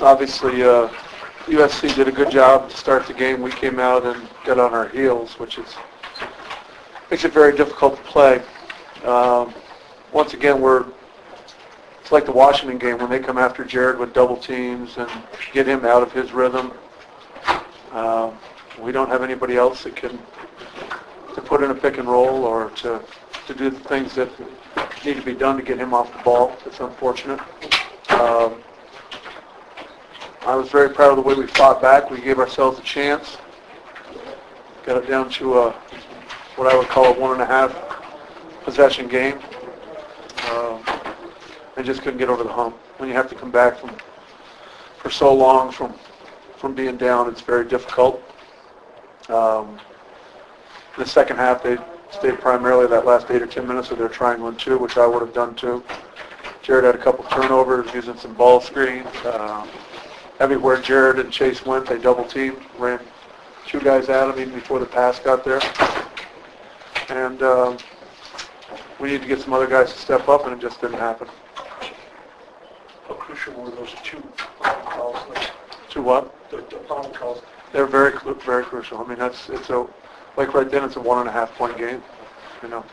Obviously, USC did a good job to start the game. We came out and got on our heels, which makes it very difficult to play. Once again, it's like the Washington game when they come after Jared with double teams and get him out of his rhythm. We don't have anybody else that can to put in a pick and roll or to do the things that need to be done to get him off the ball. It's unfortunate. I was very proud of the way we fought back. We gave ourselves a chance. Got it down to what I would call a 1.5 possession game. And just couldn't get over the hump. When you have to come back for so long from being down, it's very difficult. In the second half, they stayed primarily that last 8 or 10 minutes of their triangle and two, which I would have done too. Jared had a couple turnovers using some ball screens. Everywhere Jared and Chase went, they double teamed, ran 2 guys at him even before the pass got there. And we need to get some other guys to step up, and it just didn't happen. How crucial were those 2 calls? To what? The foul calls. They're very, very crucial. I mean, like right then, it's a 1.5 point game, you know.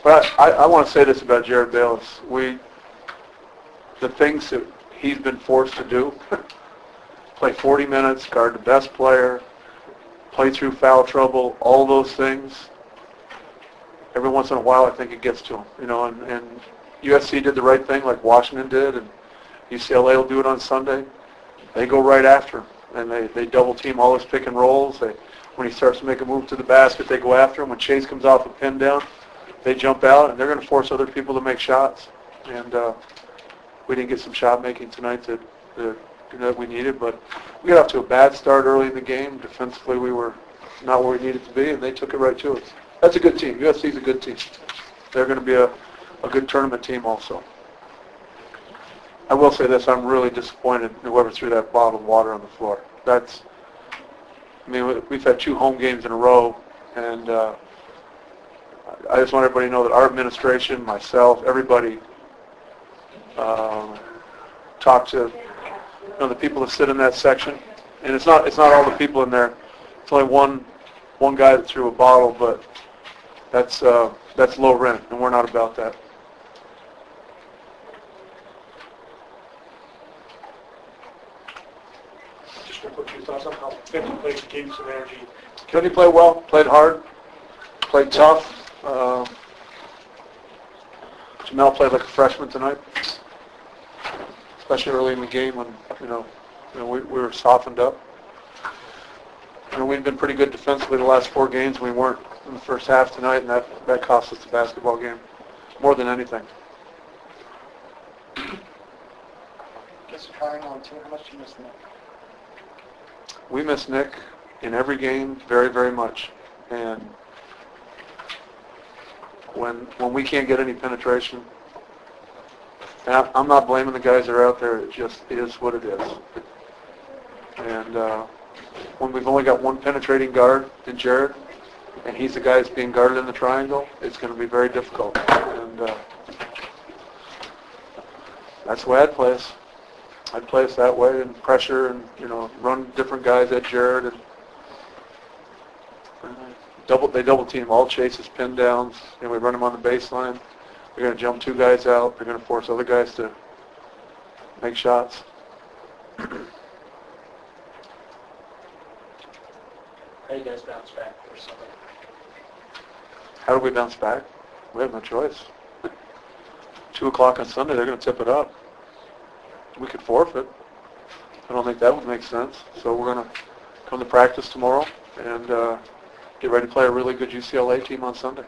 But I want to say this about Jared Bayless. The things that he's been forced to do, play 40 minutes, guard the best player, play through foul trouble, all those things. Every once in a while, I think it gets to him, you know, and USC did the right thing like Washington did, and UCLA will do it on Sunday. They go right after him, and they double team all his pick and rolls. When he starts to make a move to the basket, they go after him. When Chase comes off a pin down, they jump out, and they're going to force other people to make shots. And we didn't get some shot making tonight that we needed, but we got off to a bad start early in the game. Defensively, we were not where we needed to be, and they took it right to us. That's a good team. USC's a good team. They're going to be a good tournament team also. I will say this, I'm really disappointed in whoever threw that bottled water on the floor. We've had 2 home games in a row, and I just want everybody to know that our administration, myself, everybody, talk to the people that sit in that section, and it's not all the people in there. It's only one guy that threw a bottle, but that's low rent, and we're not about that. Just want to put your thoughts on how Finney played, gave you some energy. Finney played well, played hard, played tough. Jamel played like a freshman tonight, especially early in the game when we were softened up. We've been pretty good defensively the last 4 games. We weren't in the first half tonight, and that cost us the basketball game more than anything. Just trying on too. How much do you miss Nick? We miss Nick in every game very, very much. And when we can't get any penetration, and I'm not blaming the guys that are out there. It just is what it is. And when we've only got one penetrating guard in Jared, and he's the guy that's being guarded in the triangle, it's going to be very difficult. And that's the way I'd play us. I'd play us that way and pressure and, run different guys at Jared. And they double team all Chase's pin downs. We run them on the baseline. They're going to jump 2 guys out. They're going to force other guys to make shots. How do you guys bounce back for Sunday? How do we bounce back? We have no choice. 2 o'clock on Sunday, they're going to tip it up. We could forfeit. I don't think that would make sense. So we're going to come to practice tomorrow and get ready to play a really good UCLA team on Sunday.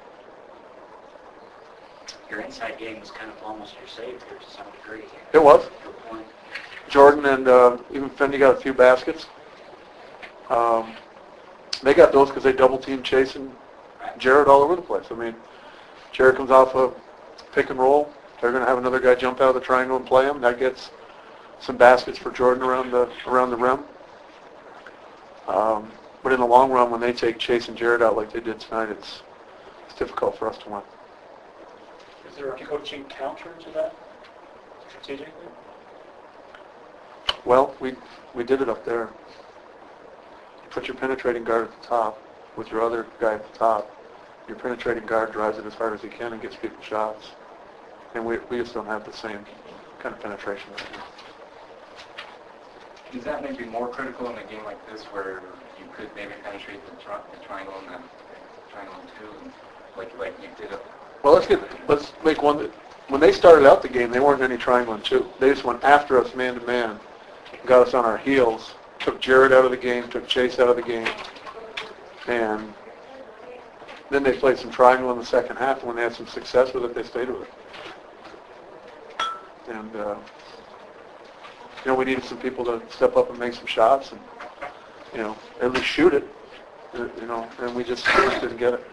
Your inside game was kind of almost your savior to some degree. It was. Jordan and even Fendi got a few baskets. They got those because they double-teamed Chase and Jared all over the place. Jared comes off a pick and roll. They're going to have another guy jump out of the triangle and play him. That gets some baskets for Jordan around the rim. But in the long run, when they take Chase and Jared out like they did tonight, it's difficult for us to win. Is there a coaching counter to that strategically? Well, we did it up there. You put your penetrating guard at the top with your other guy at the top. Your penetrating guard drives it as hard as he can and gets people shots. And we just don't have the same kind of penetration right now. Is that maybe more critical in a game like this where you could maybe penetrate the triangle and the triangle and two, and like you did? Well, let's make one that when they started out the game, they weren't any triangle and two. They just went after us man to man, got us on our heels, took Jared out of the game, took Chase out of the game, and then they played some triangle in the second half. And when they had some success with it, they stayed with it. And we needed some people to step up and make some shots, and at least shoot it. And we just didn't get it.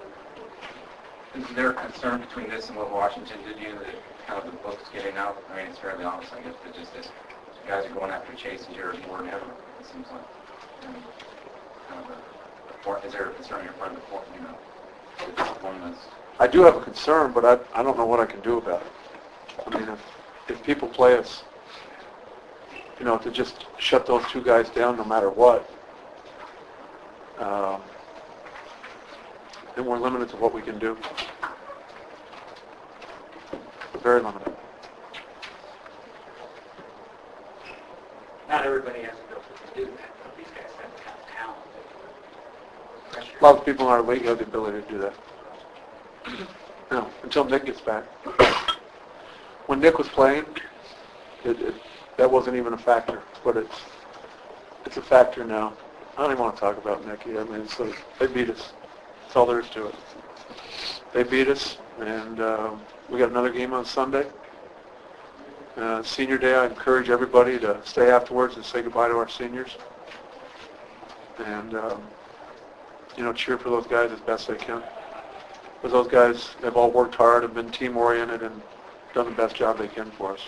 Is there a concern between this and what Washington did to you, that kind of the book's getting out? I mean, it's fairly obvious, I guess, but just this, guys are going after Chase and Jared more than ever, it seems like. Is there a concern on your part of the performance? I do have a concern, but I don't know what I can do about it. I mean, if people play us, to just shut those two guys down no matter what, then we're limited to what we can do. Very limited. Not everybody has the ability to do that, but these guys have the kind of talent. Pressure. A lot of people in our league have the ability to do that. Until Nick gets back. When Nick was playing, that wasn't even a factor, but it's a factor now. I don't even want to talk about Nicky. I mean, they beat us. That's all there is to it. They beat us, and we got another game on Sunday. Senior Day, I encourage everybody to stay afterwards and say goodbye to our seniors. And, cheer for those guys as best they can. Because those guys, they've all worked hard and been team-oriented and done the best job they can for us.